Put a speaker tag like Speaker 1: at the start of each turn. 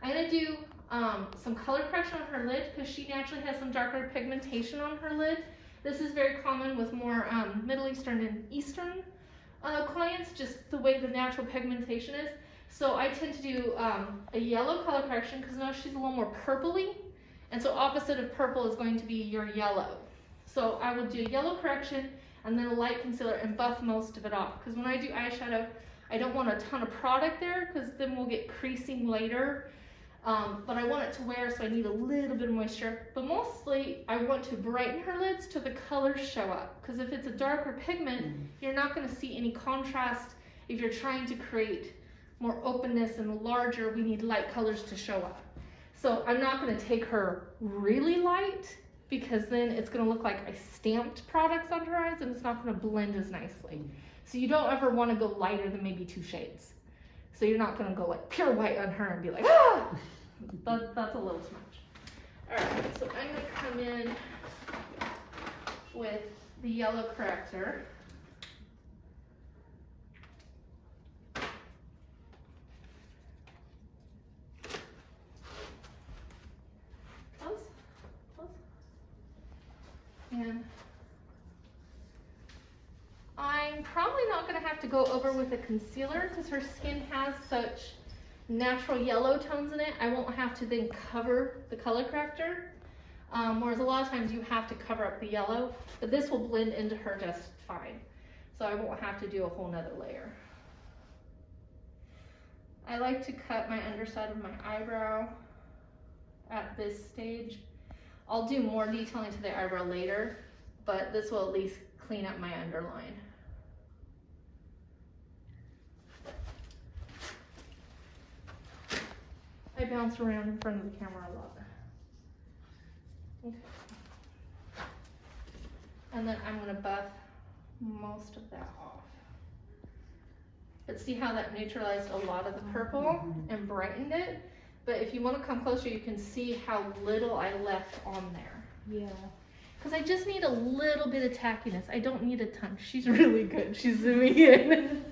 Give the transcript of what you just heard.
Speaker 1: I'm gonna do some color correction on her lid because she naturally has some darker pigmentation on her lid. This is very common with more Middle Eastern and Eastern clients, just the way the natural pigmentation is. So I tend to do a yellow color correction because now she's a little more purpley, and so opposite of purple is going to be your yellow. So I will do yellow correction and then a light concealer and buff most of it off, because when I do eyeshadow, I don't want a ton of product there because then we'll get creasing later. But I want it to wear, so I need a little bit of moisture. But mostly, I want to brighten her lids till the colors show up. Because if it's a darker pigment, you're not going to see any contrast. If you're trying to create more openness and larger, we need light colors to show up. So I'm not going to take her really light, because then it's going to look like I stamped products on her eyes, and it's not going to blend as nicely. So you don't ever want to go lighter than maybe 2 shades. So you're not going to go like pure white on her and be like, ah! That's a little too much. Alright, so I'm going to come in with the yellow corrector. Close. And I'm probably not going to have to go over with a concealer because her skin has such natural yellow tones in it. I won't have to then cover the color corrector, whereas a lot of times you have to cover up the yellow, but this will blend into her just fine. So I won't have to do a whole nother layer. I like to cut my underside of my eyebrow at this stage. I'll do more detailing to the eyebrow later, but this will at least clean up my underline. I bounce around in front of the camera a lot. Okay. And then I'm going to buff most of that off. But see how that neutralized a lot of the purple and brightened it? But if you want to come closer, you can see how little I left on there.
Speaker 2: Yeah.
Speaker 1: Because I just need a little bit of tackiness. I don't need a ton. She's really good. She's zooming in.